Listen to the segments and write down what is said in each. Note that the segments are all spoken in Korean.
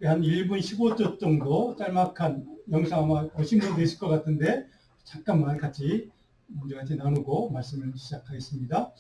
한 1분 15초 정도 짤막한 영상 아마 보신 분도 있을 것 같은데 잠깐만 같이 나누고 말씀을 시작하겠습니다.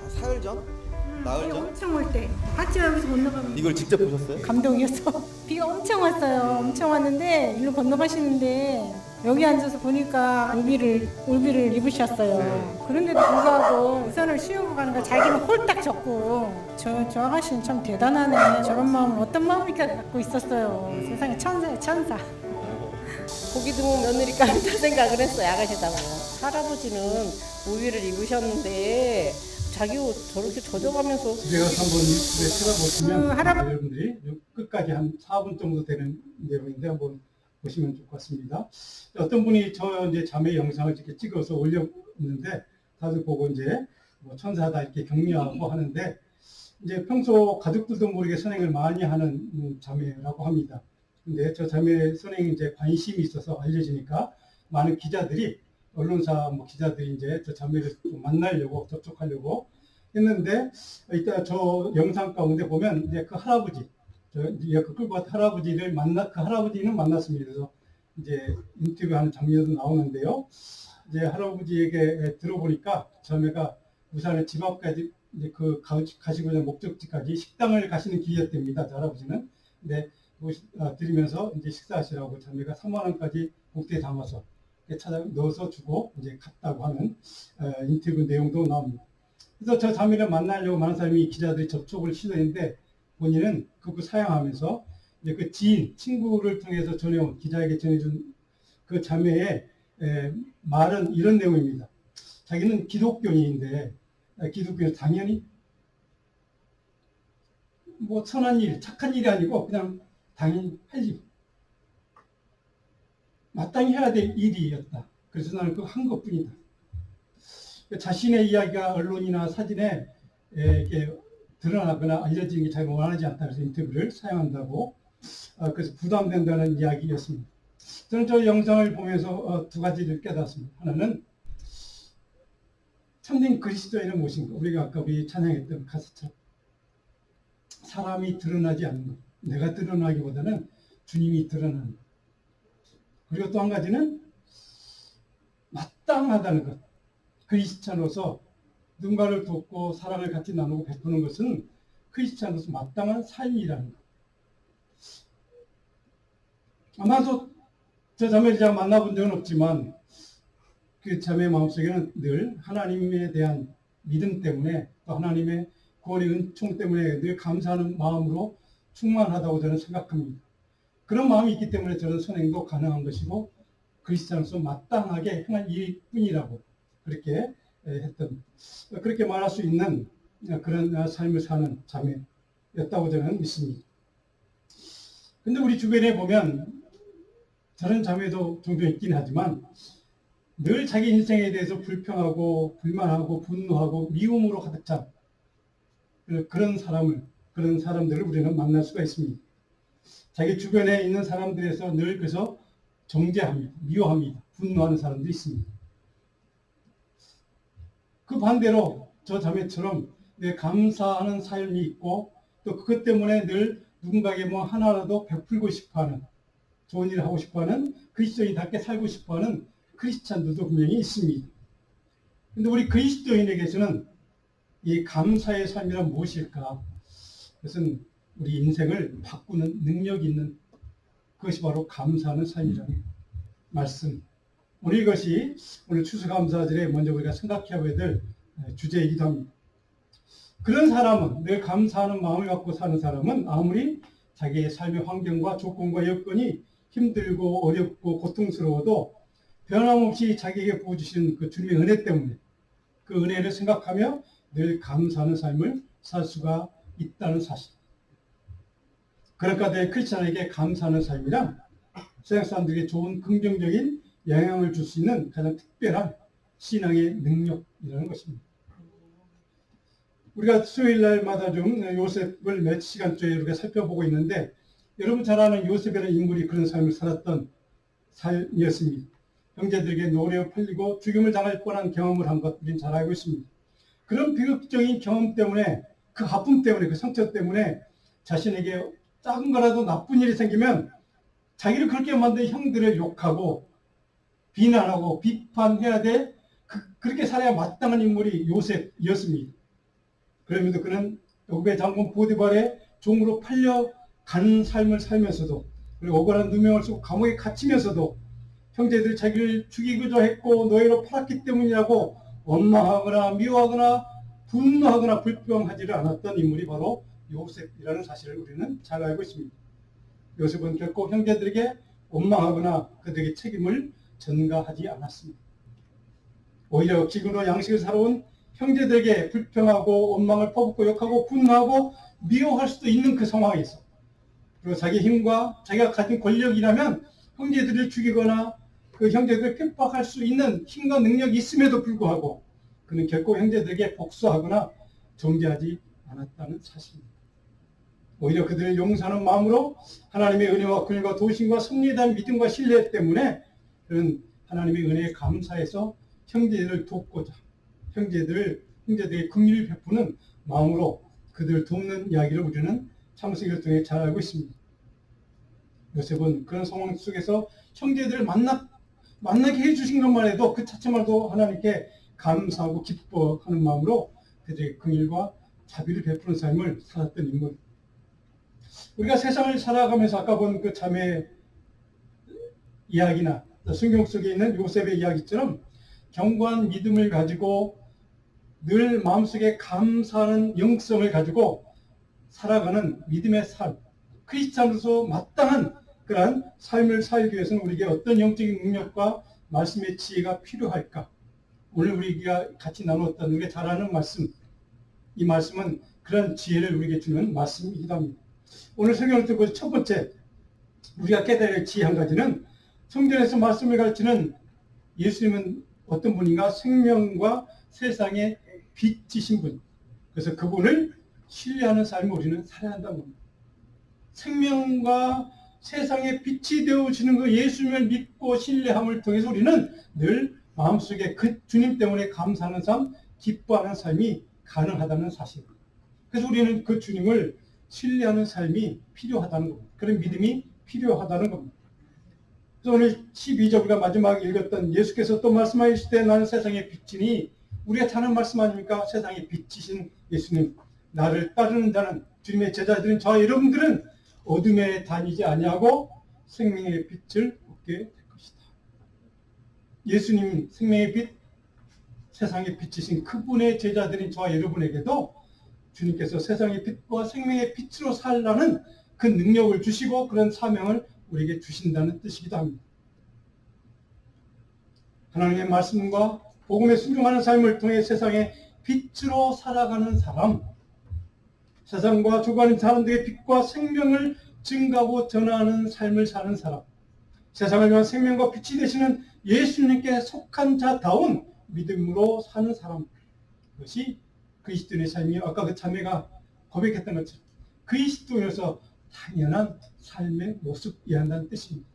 사흘 전? 나흘 전? 엄청 올 때 같이 여기서 건너가면 이걸 직접 보셨어요? 감동이었어. 비가 엄청 왔어요. 엄청 왔는데 일로 건너가시는데 여기 앉아서 보니까 울비를 입으셨어요. 그런데도 불구하고 우산을 씌우고 가는 거 자기는 홀딱 젖고 저 아가씨는 참 대단하네. 저런 마음을 어떤 마음을 갖고 있었어요. 세상에 천사야 천사. 보기 드문 며느리가 한다 생각을 했어요. 아가씨다고. 할아버지는 우비를 입으셨는데 자기 옷 저렇게 젖어가면서 집에 가서 한번 유튜브에 찾아보시면 할아버지. 여러분들이 끝까지 한 4분 정도 되는 내용인데 한번 보시면 좋을 것 같습니다. 어떤 분이 저 이제 자매 영상을 이렇게 찍어서 올렸는데 다들 보고 이제 뭐 천사다 이렇게 격려하고 하는데 이제 평소 가족들도 모르게 선행을 많이 하는 자매라고 합니다. 근데 저 자매 선행에 이제 관심이 있어서 알려지니까 많은 기자들이 언론사 기자들이 이제 저 자매를 좀 만나려고 접촉하려고 했는데 이따 저 영상 가운데 보면 이제 그 할아버지 그 끌고 왔던 할아버지를 그 할아버지는 만났습니다. 그래서 이제 인터뷰하는 장면도 나오는데요. 이제 할아버지에게 들어보니까 자매가 부산의 집 앞까지 이제 그 가시고 있는 목적지까지 식당을 가시는 길이었답니다. 할아버지는. 근데 드리면서 이제 식사하시라고 자매가 3만 원까지 복대에 담아서 찾아 넣어서 주고 이제 갔다고 하는 인터뷰 내용도 나옵니다. 그래서 저 자매를 만나려고 많은 사람이 기자들이 접촉을 시도했는데 본인은 그거 사양하면서 이제 그 친구를 통해서 전해온 기자에게 전해준 그 자매의 말은 이런 내용입니다. 자기는 기독교인인데 기독교는 당연히 선한 일, 착한 일이 아니고 그냥 당연히 할 일, 마땅히 해야 될 일이었다. 그래서 나는 그거 한 것뿐이다. 자신의 이야기가 언론이나 사진에 이렇게 드러나거나 알려지는 게 잘 원하지 않다. 그래서 인터뷰를 사용한다고. 그래서 부담된다는 이야기였습니다. 저는 저 영상을 보면서 두 가지를 깨닫습니다. 하나는 참된 그리스도인은 무엇인가. 우리가 아까 우리 찬양했던 가사처럼 사람이 드러나지 않는 것. 내가 드러나기보다는 주님이 드러나는 것. 그리고 또 한 가지는 마땅하다는 것. 크리스찬으로서 누군가를 돕고 사랑을 같이 나누고 베푸는 것은 크리스찬으로서 마땅한 삶이라는 것. 아마도 저 자매를 제가 만나본 적은 없지만 그 자매 마음속에는 늘 하나님에 대한 믿음 때문에 또 하나님의 구원의 은총 때문에 늘 감사하는 마음으로 충만하다고 저는 생각합니다. 그런 마음이 있기 때문에 저는 선행도 가능한 것이고 크리스찬으로서 마땅하게 행할 일일 뿐이라고 그렇게 그렇게 말할 수 있는 그런 삶을 사는 자매였다고 저는 믿습니다. 근데 우리 주변에 보면 저런 자매도 종종 있긴 하지만 늘 자기 인생에 대해서 불평하고 불만하고 분노하고 미움으로 가득 찬 그런 사람들을 우리는 만날 수가 있습니다. 자기 주변에 있는 사람들에서 늘 그래서 정죄합니다. 미워합니다. 분노하는 사람들이 있습니다. 그 반대로 저 자매처럼 감사하는 삶이 있고 또 그것 때문에 늘 누군가에게 하나라도 베풀고 싶어하는 좋은 일을 하고 싶어하는 그리스도인답게 살고 싶어하는 크리스찬들도 분명히 있습니다. 그런데 우리 그리스도인에게서는 이 감사의 삶이란 무엇일까? 그것은 우리 인생을 바꾸는 능력이 있는 그것이 바로 감사하는 삶이라는 말씀 오늘 이것이 오늘 추수감사절에 먼저 우리가 생각해봐야 될 주제이기도 합니다. 그런 사람은, 늘 감사하는 마음을 갖고 사는 사람은 아무리 자기의 삶의 환경과 조건과 여건이 힘들고 어렵고 고통스러워도 변함없이 자기에게 부어주신 그 주님의 은혜 때문에 그 은혜를 생각하며 늘 감사하는 삶을 살 수가 있다는 사실. 그러니까 내 크리스찬에게 감사하는 삶이란 세상 사람들에게 좋은 긍정적인 영향을 줄 수 있는 가장 특별한 신앙의 능력이라는 것입니다. 우리가 수요일 날마다 좀 요셉을 몇 시간째 우리가 살펴보고 있는데 여러분 잘 아는 요셉이라는 인물이 그런 삶을 살았던 삶이었습니다. 형제들에게 노려 팔리고 죽임을 당할 뻔한 경험을 한 것 우리는 잘 알고 있습니다. 그런 비극적인 경험 때문에 그 아픔 때문에 그 상처 때문에 자신에게 작은 거라도 나쁜 일이 생기면 자기를 그렇게 만든 형들을 욕하고 비난하고 비판해야 돼. 그렇게 살아야 마땅한 인물이 요셉이었습니다. 그러면서 그는 애굽의 장군 보디발의 종으로 팔려가는 삶을 살면서도 그리고 억울한 누명을 쓰고 감옥에 갇히면서도 형제들이 자기를 죽이고자 했고 노예로 팔았기 때문이라고 원망하거나 미워하거나 분노하거나 불평하지를 않았던 인물이 바로 요셉이라는 사실을 우리는 잘 알고 있습니다. 요셉은 결코 형제들에게 원망하거나 그들에게 책임을 전가하지 않았습니다. 오히려 기근으로 양식을 살아온 형제들에게 불평하고 원망을 퍼붓고 욕하고 분노하고 미워할 수도 있는 그 상황에서 그리고 자기 힘과 자기가 가진 권력이라면 형제들을 죽이거나 그 형제들을 핍박할 수 있는 힘과 능력이 있음에도 불구하고 그는 결코 형제들에게 복수하거나 정죄하지 않았다는 사실입니다. 오히려 그들을 용서하는 마음으로 하나님의 은혜와 긍휼과 도우심과 섭리에 대한 믿음과 신뢰 때문에 그는 하나님의 은혜에 감사해서 형제들을 돕고자 형제들의 긍휼을 베푸는 마음으로 그들을 돕는 이야기를 우리는 창세기를 통해 잘 알고 있습니다. 요셉은 그런 상황 속에서 형제들을 만나게 해주신 것만 해도 그 자체만도 하나님께 감사하고 기뻐하는 마음으로 그들의 긍휼과 자비를 베푸는 삶을 살았던 인물. 우리가 세상을 살아가면서 아까 본 그 자매 이야기나 성경 속에 있는 요셉의 이야기처럼 견고한 믿음을 가지고 늘 마음속에 감사하는 영성을 가지고 살아가는 믿음의 삶, 크리스찬으로서 마땅한 그러한 삶을 살기 위해서는 우리에게 어떤 영적인 능력과 말씀의 지혜가 필요할까? 오늘 우리가 같이 나누었던 우리가 잘 아는 말씀, 이 말씀은 그런 지혜를 우리에게 주는 말씀이기도 합니다. 오늘 성경을 듣고 첫 번째 우리가 깨달을 지혜 한 가지는 성경에서 말씀을 가르치는 예수님은 어떤 분인가? 생명과 세상의 빛이신 분. 그래서 그분을 신뢰하는 삶을 우리는 살아야 한다는 겁니다. 생명과 세상의 빛이 되어주시는 그 예수님을 믿고 신뢰함을 통해서 우리는 늘 마음속에 그 주님 때문에 감사하는 삶, 기뻐하는 삶이 가능하다는 사실입니다. 그래서 우리는 그 주님을 신뢰하는 삶이 필요하다는 겁니다. 그런 믿음이 필요하다는 겁니다. 그래서 오늘 12절 우리가 마지막에 읽었던 예수께서 또 말씀하실 때 나는 세상의 빛이니 우리가 찾는 말씀 아닙니까? 세상의 빛이신 예수님, 나를 따르는 자는 주님의 제자들은 저와 여러분들은 어둠에 다니지 아니하고 생명의 빛을 얻게 될 것이다. 예수님 생명의 빛, 세상의 빛이신 그분의 제자들인 저와 여러분에게도 주님께서 세상의 빛과 생명의 빛으로 살라는 그 능력을 주시고 그런 사명을 우리에게 주신다는 뜻이기도 합니다. 하나님의 말씀과 복음에 순종하는 삶을 통해 세상의 빛으로 살아가는 사람, 세상과 주관인 사람들의 빛과 생명을 증가하고 전하는 삶을 사는 사람, 세상을 위한 생명과 빛이 되시는 예수님께 속한 자다운 믿음으로 사는 사람, 그것이 그리스도인의 삶이요. 아까 그 자매가 고백했던 것처럼 그리스도인으로서 당연한 삶의 모습이어야 한다는 뜻입니다.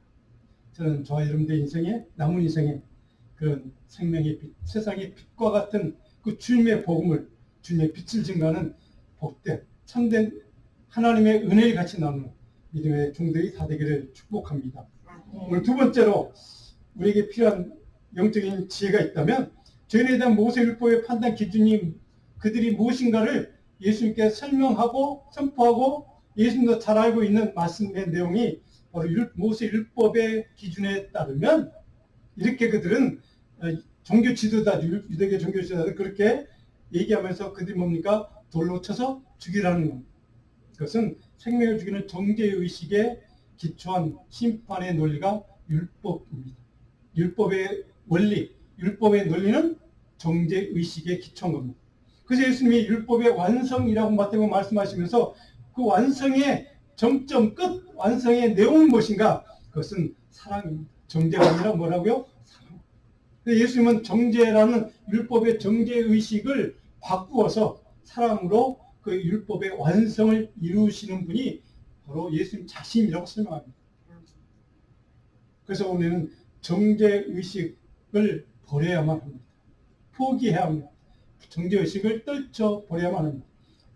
저는 저와 여러분들의 인생에, 남은 인생에 그런 생명의 빛, 세상의 빛과 같은 그 주님의 복음을, 주님의 빛을 증가하는 복된, 참된 하나님의 은혜를 같이 나누는 믿음의 종들이 다 되기를 축복합니다. 오늘 두 번째로 우리에게 필요한 영적인 지혜가 있다면 죄인에 대한 모세율법의 판단 기준이 그들이 무엇인가를 예수님께 설명하고 선포하고 예수님도 잘 알고 있는 말씀의 내용이 바로 모세율법의 기준에 따르면 이렇게 그들은 종교 지도자들, 유대교 종교 지도자들 그렇게 얘기하면서 그들이 뭡니까? 돌로 쳐서 죽이라는 겁니다. 그것은 생명을 죽이는 정죄의식에 기초한 심판의 논리가 율법입니다. 율법의 원리, 율법의 논리는 정죄의식에 기초한 겁니다. 그래서 예수님이 율법의 완성이라고 마태복음 말씀하시면서 그 완성의 정점 끝, 완성의 내용은 무엇인가? 그것은 사랑입니다. 정죄가 아니라 뭐라고요? 사랑. 예수님은 정죄라는 율법의 정죄의식을 바꾸어서 사랑으로 그 율법의 완성을 이루시는 분이 바로 예수님 자신이라고 설명합니다. 그래서 우리는 정죄의식을 버려야만 합니다. 포기해야 합니다. 정죄의식을 떨쳐버려야만 합니다.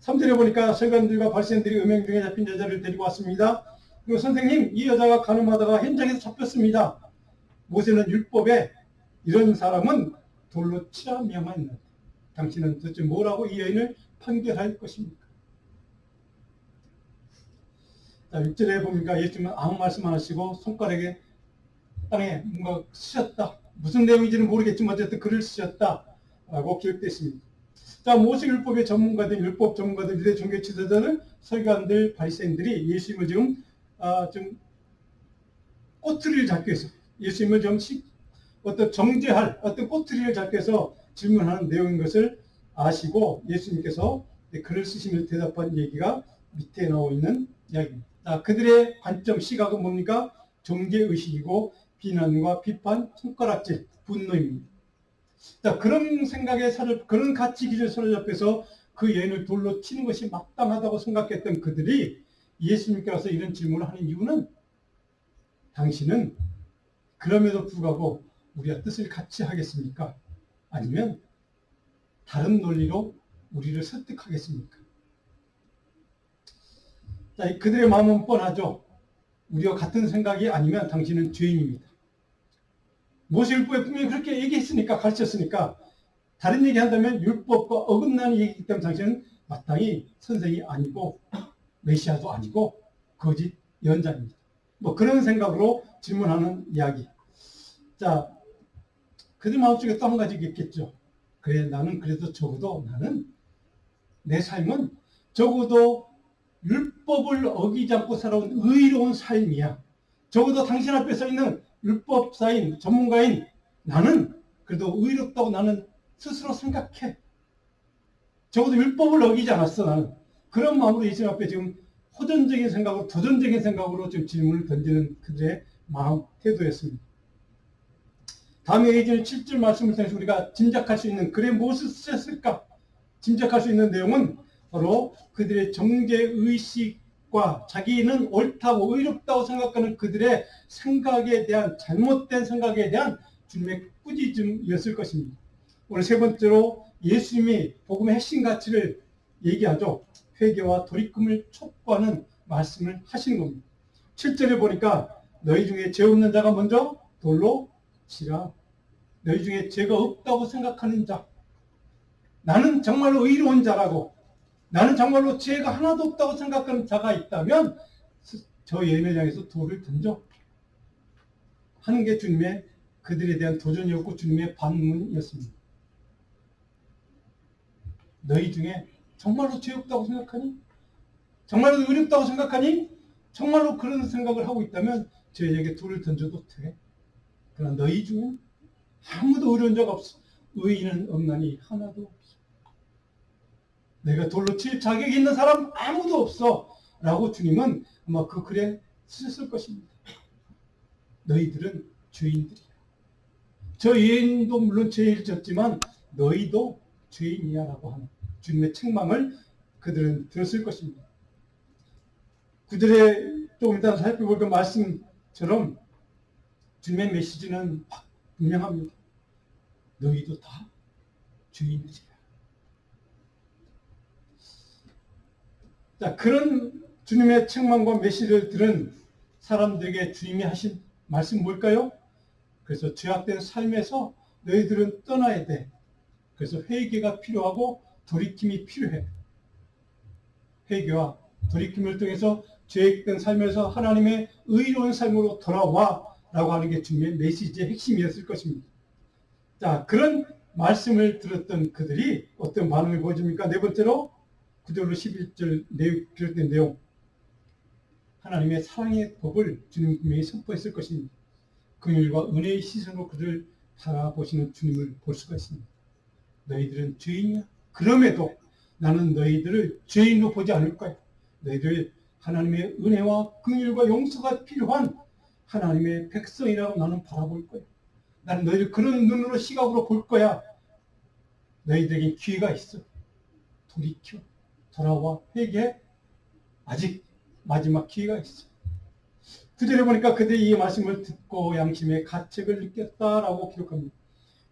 3절에 보니까 서기관들과 바리새인들이 음행 중에 잡힌 여자를 데리고 왔습니다. 그리고 선생님, 이 여자가 가늠하다가 현장에서 잡혔습니다. 모세는 율법에 이런 사람은 돌로 치라 명하였는데 당신은 도대체 뭐라고 이 여인을 판결할 것입니까? 자, 6절에 보니까 예수님은 아무 말씀 안 하시고 손가락에 땅에 뭔가 쓰셨다. 무슨 내용인지는 모르겠지만 어쨌든 글을 쓰셨다라고 기록되어 있습니다. 자, 모세율법의 전문가들, 율법 전문가들, 유대 종교 지도자들, 서기관들, 바리새인들이 예수님을 지금 꼬투리를 잡기 위해서 예수님을 좀 어떤 정죄할 어떤 꼬투리를 잡기 위해서 질문하는 내용인 것을 아시고 예수님께서 글을 쓰시면서 대답한 얘기가 밑에 나와 있는 이야기입니다. 자, 그들의 관점, 시각은 뭡니까? 정죄의식이고 비난과 비판, 손가락질, 분노입니다. 자, 그런 생각에 그런 가치 기준에 사로잡혀서 그 여인을 돌로 치는 것이 마땅하다고 생각했던 그들이 예수님께서 이런 질문을 하는 이유는 당신은 그럼에도 불구하고 우리가 뜻을 같이 하겠습니까? 아니면 다른 논리로 우리를 설득하겠습니까? 자, 그들의 마음은 뻔하죠. 우리와 같은 생각이 아니면 당신은 죄인입니다. 모세율법에 분명히 그렇게 얘기했으니까, 가르쳤으니까 다른 얘기한다면 율법과 어긋나는 얘기이기 때문에 당신은 마땅히 선생이 아니고 메시아도 아니고 거짓 예언자입니다. 뭐 그런 생각으로 질문하는 이야기. 자, 그들 마음속에 또 한 가지 있겠죠. 그래, 나는 그래도 적어도 나는 내 삶은 적어도 율법을 어기지 않고 살아온 의로운 삶이야. 적어도 당신 앞에 서 있는 율법사인, 전문가인 나는 그래도 의롭다고 나는 스스로 생각해. 적어도 율법을 어기지 않았어, 나는. 그런 마음으로 예수님 앞에 지금 호전적인 생각으로, 도전적인 생각으로 지금 질문을 던지는 그들의 마음, 태도였습니다. 다음에 예전 7절 말씀을 통해서 우리가 짐작할 수 있는, 그래 무엇을 쓰셨을까? 짐작할 수 있는 내용은 바로 그들의 정죄의식과 자기는 옳다고 의롭다고 생각하는 그들의 생각에 대한, 잘못된 생각에 대한 주님의 꾸짖음이었을 것입니다. 오늘 세 번째로 예수님이 복음의 핵심 가치를 얘기하죠. 회개와 돌이킴을 촉구하는 말씀을 하시는 겁니다. 7절에 보니까 너희 중에 죄 없는 자가 먼저 돌로 치라. 너희 중에 죄가 없다고 생각하는 자, 나는 정말로 의로운 자라고, 나는 정말로 죄가 하나도 없다고 생각하는 자가 있다면 저 여인을 향해서 돌을 던져 하는 게 주님의, 그들에 대한 도전이었고 주님의 반문이었습니다. 너희 중에 정말로 죄 없다고 생각하니? 정말로 의롭다고 생각하니? 정말로 그런 생각을 하고 있다면 저에게 돌을 던져도 돼. 그러나 너희 중에 아무도 의로운 자가 없어. 의인은 없나니 하나도 없어. 내가 돌로 칠 자격이 있는 사람 아무도 없어. 라고 주님은 아마 그 글에 쓰셨을 것입니다. 너희들은 죄인들이야. 저 여인도 물론 죄를 졌지만 너희도 죄인이야 라고 하는 주님의 책망을 그들은 들었을 것입니다. 그들의 조금 이따 살펴볼 그 말씀처럼 주님의 메시지는 분명합니다. 너희도 다 죄인이야. 자, 그런 주님의 책망과 메시지를 들은 사람들에게 주님이 하신 말씀 뭘까요? 그래서 죄악된 삶에서 너희들은 떠나야 돼. 그래서 회개가 필요하고 돌이킴이 필요해. 회개와 돌이킴을 통해서 죄악된 삶에서 하나님의 의로운 삶으로 돌아와 라고 하는 게 주님의 메시지의 핵심이었을 것입니다. 자, 그런 말씀을 들었던 그들이 어떤 반응을 보여줍니까? 네 번째로 9절로 11절 기록된 내용. 하나님의 사랑의 법을 주님 분명히 선포했을 것입니다. 긍휼과 은혜의 시선으로 그들을 바라보시는 주님을 볼 수가 있습니다. 너희들은 죄인이야. 그럼에도 나는 너희들을 죄인으로 보지 않을 거야. 너희들 하나님의 은혜와 긍휼과 용서가 필요한 하나님의 백성이라고 나는 바라볼 거야. 나는 너희를 그런 눈으로 시각으로 볼 거야. 너희들에게 기회가 있어. 돌이켜. 돌아와. 회개해. 아직 마지막 기회가 있어. 9절에 보니까 그들이 이 말씀을 듣고 양심의 가책을 느꼈다라고 기록합니다.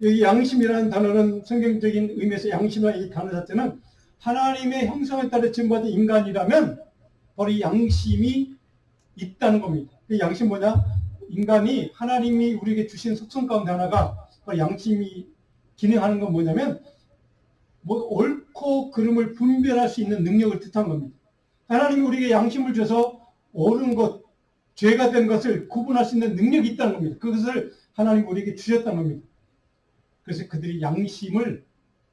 여기 양심이라는 단어는 성경적인 의미에서 양심이라는 이 단어 자체는 하나님의 형상에 따라 지음받은 인간이라면 바로 이 양심이 있다는 겁니다. 이 양심 뭐냐? 인간이 하나님이 우리에게 주신 속성 가운데 하나가 바로 양심이 기능하는 건 뭐냐면 옳고 그름을 분별할 수 있는 능력을 뜻한 겁니다. 하나님이 우리에게 양심을 줘서 옳은 것, 죄가 된 것을 구분할 수 있는 능력이 있다는 겁니다. 그것을 하나님이 우리에게 주셨다는 겁니다. 그래서 그들이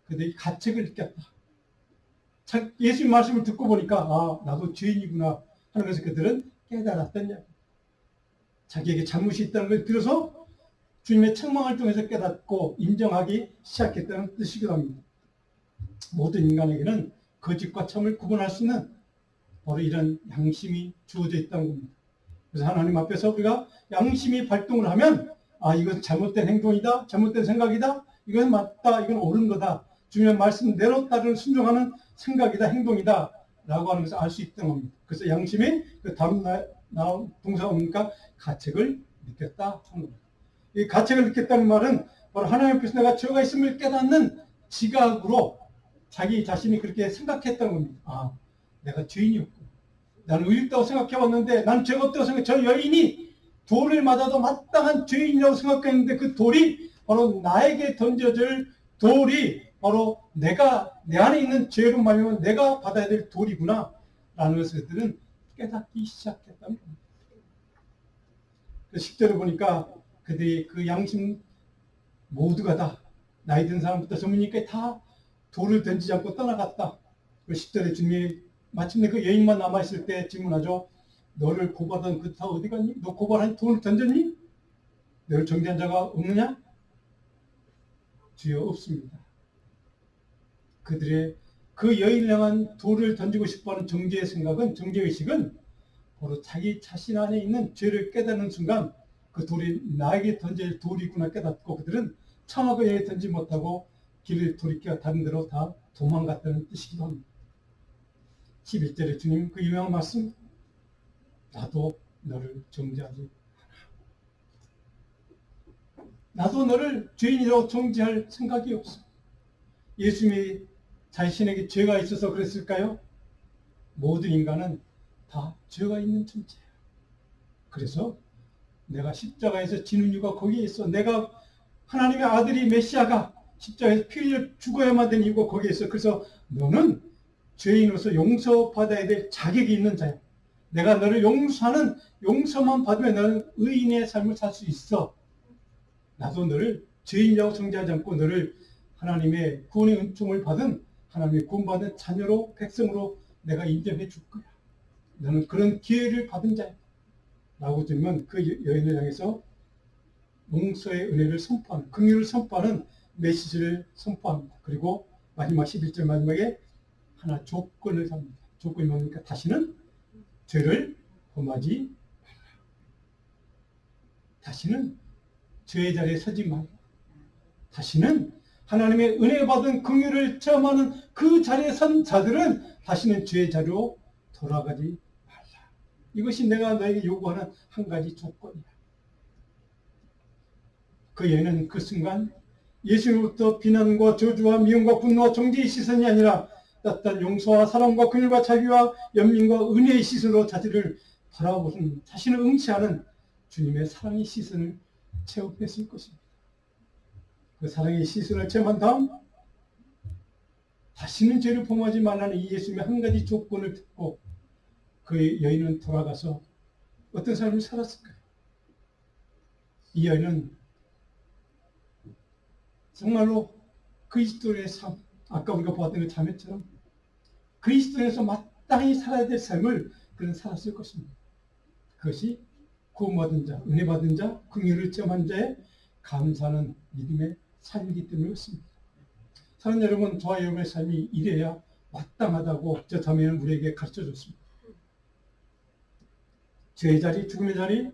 그들이 가책을 느꼈다. 예수님 말씀을 듣고 보니까 나도 죄인이구나 하는 것을 그들은 깨달았다냐. 자기에게 잘못이 있다는 걸 들어서 주님의 책망을 통해서 깨닫고 인정하기 시작했다는 뜻이기도 합니다. 모든 인간에게는 거짓과 참을 구분할 수 있는 바로 이런 양심이 주어져 있다는 겁니다. 그래서 하나님 앞에서 우리가 양심이 발동을 하면 이건 잘못된 행동이다, 잘못된 생각이다, 이건 맞다, 이건 옳은 거다, 주님의 말씀대로 따르는 순종하는 생각이다, 행동이다 라고 하는 것을 알 수 있다는 겁니다. 그래서 양심이 그 다음 나온 동사가 뭡니까? 가책을 느꼈다 하는 겁니다. 이 가책을 느꼈다는 말은 바로 하나님 앞에서 내가 죄가 있음을 깨닫는 지각으로 자기 자신이 그렇게 생각했다는 겁니다. 내가 죄인이었고 나는 의롭다고 생각해왔는데 나는 죄가 없다고 생각해. 저 여인이 돌을 맞아도 마땅한 죄인이라고 생각했는데 그 돌이 바로 나에게 던져질 돌이 바로 내 안에 있는 죄로 말미암아 내가 받아야 될 돌이구나 라는 것을 그들은 깨닫기 시작했다는 겁니다. 그 10절을 보니까 그들이 그 양심 모두가 다 나이 든 사람부터 전문의까지 다 돌을 던지지 않고 떠나갔다. 그 10절에 주님이 마침내 그 여인만 남아있을 때 질문하죠. 너를 고발하던 그 다 어디 갔니? 너 고발한 돌을 던졌니? 너를 정죄한 자가 없느냐? 주여 없습니다. 그들의 그 여인을 향한 돌을 던지고 싶어하는 정죄의 생각은, 정죄의식은 바로 자기 자신 안에 있는 죄를 깨닫는 순간 그 돌이 나에게 던질 돌이구나 깨닫고 그들은 차마 그 여인에 던지지 못하고 길을 돌이켜 다른 데로 다 도망갔다는 뜻이기도 합니다. 11절에 주님 그 유명한 말씀, 나도 너를 정죄하지 않아. 나도 너를 죄인이라고 정죄할 생각이 없어. 예수님이 자신에게 죄가 있어서 그랬을까요? 모든 인간은 다 죄가 있는 존재예요. 그래서 내가 십자가에서 지는 이유가 거기에 있어. 내가 하나님의 아들이 메시아가 십자가에서 피 흘려 죽어야만 되는 이유가 거기에 있어. 그래서 너는 죄인으로서 용서받아야 될 자격이 있는 자야. 내가 너를 용서하는 용서만 받으면 너는 의인의 삶을 살 수 있어. 나도 너를 죄인이라고 정죄하지 않고 너를 하나님의 구원의 은총을 받은 하나님의 구원받은 자녀로 백성으로 내가 인정해 줄 거야. 너는 그런 기회를 받은 자야. 라고 들으면 그 여인을 향해서 용서의 은혜를 선포하는, 긍휼을 선포하는 메시지를 선포합니다. 그리고 마지막 11절 마지막에 하나 조건을 잡니다. 조건이 뭡니까? 다시는 죄를 범하지 말라. 다시는 죄의 자리에 서지 말라. 다시는 하나님의 은혜 받은 긍휼을 체험하는 그 자리에 선 자들은 다시는 죄의 자리로 돌아가지 말라. 이것이 내가 너에게 요구하는 한 가지 조건이야. 그 여인은 그 순간 예수님으로부터 비난과 저주와 미움과 분노와 정죄의 시선이 아니라 따뜻한 용서와 사랑과 긍휼과 자비와 연민과 은혜의 시선으로 자기를 바라보는, 자신을 응시하는 주님의 사랑의 시선을 체험했을 것입니다. 그 사랑의 시선을 체험한 다음 다시는 죄를 범하지 말라는 이 예수님의 한 가지 조건을 듣고 그 여인은 돌아가서 어떤 삶을 살았을까요? 이 여인은 정말로 그리스도의 삶, 아까 우리가 보았던 그 자매처럼 그리스도에서 마땅히 살아야 될 삶을 그는 살았을 것입니다. 그것이 구원받은 자, 은혜 받은 자, 긍휼을 체험한 자의 감사하는 믿음의 삶이기 때문에 그렇습니다. 사랑하는 여러분, 저와 여러분의 삶이 이래야 마땅하다고 저 자매는 우리에게 가르쳐줬습니다. 죄의 자리, 죽음의 자리,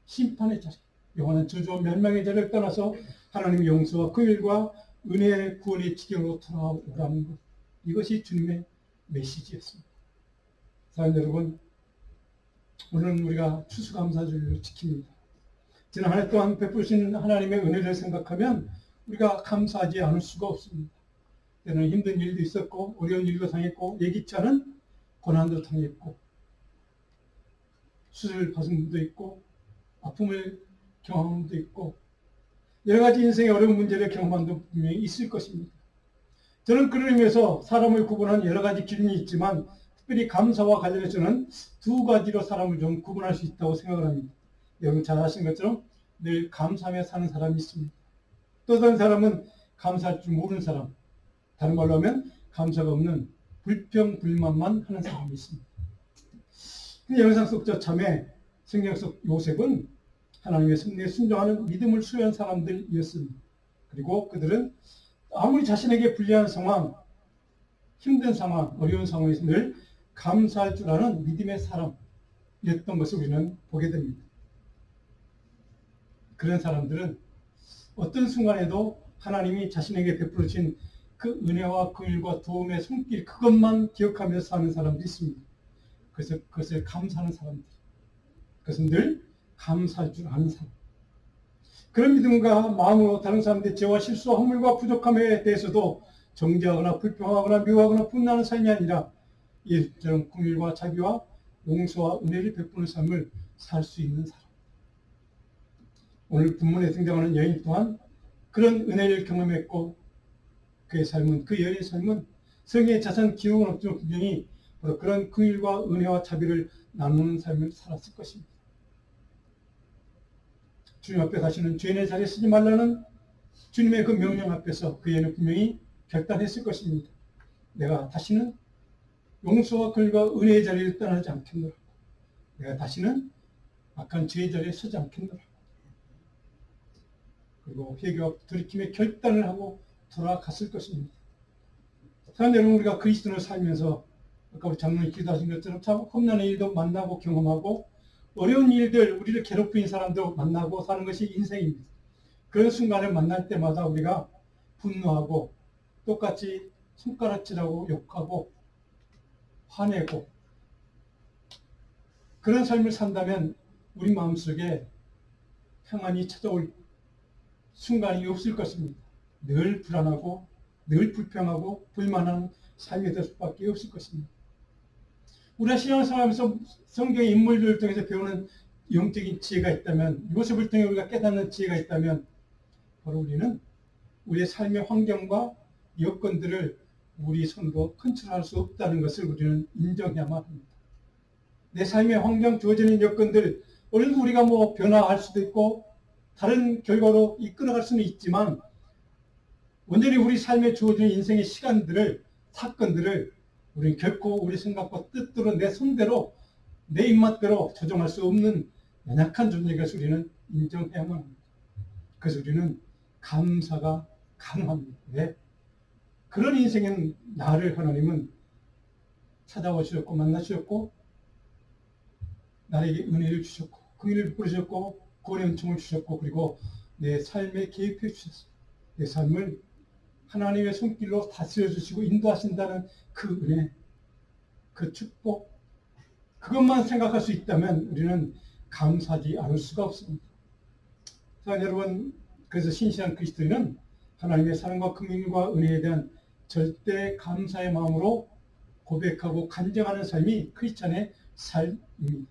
심판의 자리, 영원한 저주와 멸망의 자리를 떠나서 하나님의 용서와 긍휼과 은혜의 구원의 지경으로 돌아오라는 것, 이것이 주님의 메시지였습니다. 사랑하는 여러분, 오늘은 우리가 추수감사주를 지킵니다. 지난 한 해 동안 베푸신 하나님의 은혜를 생각하면 우리가 감사하지 않을 수가 없습니다. 때로는 힘든 일도 있었고 어려운 일도 당했고 예기치 않은 고난도 당했고 수술 받은 분도 있고 아픔을 경험한 분도 있고 여러 가지 인생의 어려운 문제를 경험한 분도 분명히 있을 것입니다. 저는 그런 의미에서 사람을 구분하는 여러 가지 기준이 있지만 특별히 감사와 관련해서는 두 가지로 사람을 좀 구분할 수 있다고 생각을 합니다. 여러분 잘 아시는 것처럼 늘 감사하며 사는 사람이 있습니다. 또 다른 사람은 감사할 줄 모르는 사람, 다른 말로 하면 감사가 없는 불평불만만 하는 사람이 있습니다. 영상 속 저 자매, 성경 속 요셉은 하나님의 섭리에 순종하는 믿음을 수여한 사람들이었습니다. 그리고 그들은 아무리 자신에게 불리한 상황, 힘든 상황, 어려운 상황에서 늘 감사할 줄 아는 믿음의 사람이었던 것을 우리는 보게 됩니다. 그런 사람들은 어떤 순간에도 하나님이 자신에게 베풀어 주신 그 은혜와 긍휼과 도움의 손길 그것만 기억하며 사는 사람도 있습니다. 그래서 그것을 감사하는 사람들, 그것은 늘 감사할 줄 아는 사람. 그런 믿음과 마음으로 다른 사람들의 죄와 실수와 허물과 부족함에 대해서도 정죄하거나 불평하거나 미워하거나 분노하는 삶이 아니라 이처럼 긍휼과 자비와 용서와 은혜를 베푸는 삶을 살 수 있는 사람. 오늘 본문에 등장하는 여인 또한 그런 은혜를 경험했고 그의 삶은, 그 여인의 삶은 성의 자산 기록은 없지만 분명히 바로 그런 긍휼과 은혜와 자비를 나누는 삶을 살았을 것입니다. 주님 앞에 다시는 죄인의 자리에 서지 말라는 주님의 그 명령 앞에서 그 여인은 분명히 결단했을 것입니다. 내가 다시는 용서와 긍휼과 은혜의 자리를 떠나지 않겠노라. 내가 다시는 악한 죄의 자리에 서지 않겠노라. 그리고 회개와 돌이킴의 결단을 하고 돌아갔을 것입니다. 사랑하는 여러분, 우리가 그리스도를 살면서 아까 우리 장로님 기도하신 것처럼 참 험난한 일도 만나고 경험하고 어려운 일들, 우리를 괴롭히는 사람도 만나고 사는 것이 인생입니다. 그런 순간을 만날 때마다 우리가 분노하고 똑같이 손가락질하고 욕하고 화내고 그런 삶을 산다면 우리 마음속에 평안이 찾아올 순간이 없을 것입니다. 늘 불안하고 늘 불평하고 불만한 삶이 될 수밖에 없을 것입니다. 우리가 신앙생활하면서 성경의 인물들을 통해서 배우는 영적인 지혜가 있다면, 요셉을 통해 우리가 깨닫는 지혜가 있다면 바로 우리는 우리의 삶의 환경과 여건들을 우리 손으로 컨트롤할 수 없다는 것을 우리는 인정해야만 합니다. 내 삶의 환경, 주어지는 여건들, 오늘도 우리가 변화할 수도 있고 다른 결과로 이끌어갈 수는 있지만 온전히 우리 삶에 주어지는 인생의 시간들을, 사건들을 우리는 결코 우리 생각과 뜻대로 내 손대로 내 입맛대로 조정할 수 없는 연약한 존재인 것을 우리는 인정해야만 합니다. 그래서 우리는 감사가 가능합니다. 왜? 그런 인생인 나를 하나님은 찾아오셨고 만나주셨고 나에게 은혜를 주셨고 긍휼을 베푸셨고 구원의 은총을 주셨고 그리고 내 삶에 개입해 주셨어요. 내 삶을 하나님의 손길로 다스려 주시고 인도하신다는 그 은혜, 그 축복, 그것만 생각할 수 있다면 우리는 감사하지 않을 수가 없습니다. 자, 여러분, 그래서 신실한 그리스도인은 하나님의 사랑과 긍휼과 은혜에 대한 절대 감사의 마음으로 고백하고 간증하는 삶이 크리스찬의 삶입니다.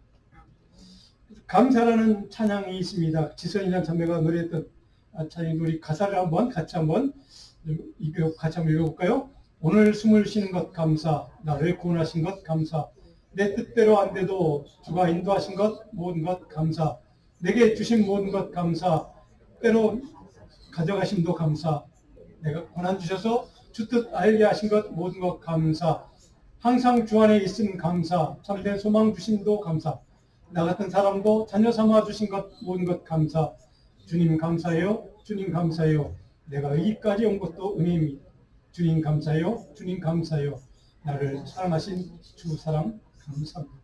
감사라는 찬양이 있습니다. 지선이라는 자매가 노래했던 찬양, 우리 가사를 같이 한번 읽어볼까요? 오늘 숨을 쉬는 것 감사, 나를 구원하신 것 감사, 내 뜻대로 안 돼도 주가 인도하신 것 모든 것 감사, 내게 주신 모든 것 감사, 때로 가져가심도 감사, 내가 고난 주셔서 주 뜻 알게 하신 것 모든 것 감사, 항상 주 안에 있음 감사, 참된 소망 주심도 감사, 나 같은 사람도 자녀 삼아 주신 것 모든 것 감사, 주님 감사해요, 주님 감사해요. 내가 여기까지 온 것도 은혜입니다. 주님 감사해요, 주님 감사해요. 나를 사랑하신 주 사랑 감사합니다.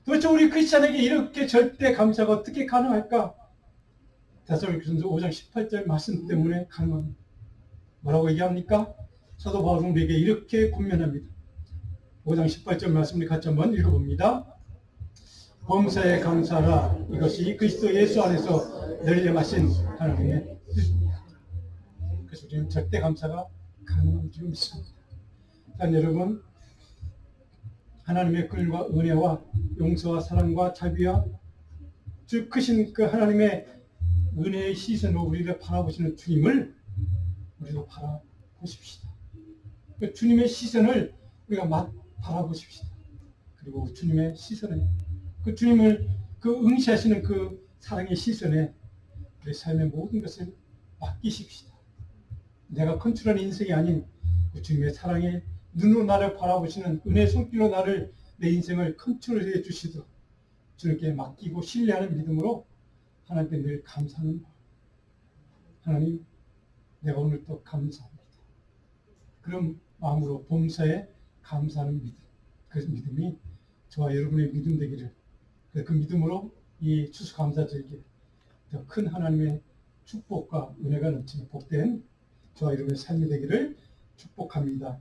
도대체 우리 크리스찬에게 이렇게 절대 감사가 어떻게 가능할까? 데살로니가전서 5장 18절 말씀 때문에 가능합니다. 뭐라고 얘기합니까? 사도 바울은 우리에게 이렇게 권면합니다. 5장 18절 말씀을 같이 한번 읽어봅니다. 범사에 감사하라. 이것이 그리스도 예수 안에서 너희를 향하신 하나님의 뜻입니다. 그래서 우리는 절대 감사가 가능한 줄 믿습니다. 자, 여러분, 하나님의 긍휼과 은혜와 용서와 사랑과 자비와 주 크신 그 하나님의 은혜의 시선으로 우리를 바라보시는 주님을 우리도 바라보십시다. 그 주님의 시선을 우리가 바라보십시다. 그리고 주님의 시선에 그 주님을 그 응시하시는 그 사랑의 시선에 우리 삶의 모든 것을 맡기십시다. 내가 컨트롤하는 인생이 아닌 그 주님의 사랑의 눈으로 나를 바라보시는 은혜의 손길로 나를 내 인생을 컨트롤해 주시도록 주님께 맡기고 신뢰하는 믿음으로 하나님께 늘 감사하는 하나님, 내가 오늘 또 감사합니다. 그런 마음으로 범사에 감사하는 믿음, 그 믿음이 저와 여러분의 믿음 되기를, 그 믿음으로 이 추수감사절기에 더 큰 하나님의 축복과 은혜가 넘치는 복된 저와 여러분의 삶이 되기를 축복합니다.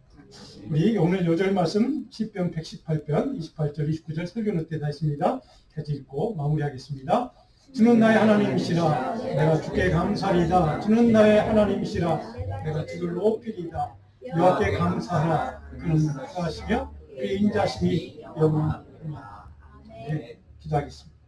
우리 오늘 요절 말씀 시편 118편 28절 29절 설교는 때 다 있습니다. 같이 읽고 마무리하겠습니다. 주는 나의 하나님이시라 내가 주께 감사리이다. 주는 나의 하나님이시라 내가 주를 높이리이다. 여호와께 감사하라. 그는 사하시며 그의 인자심이 영원하니라. 네, 기도하겠습니다.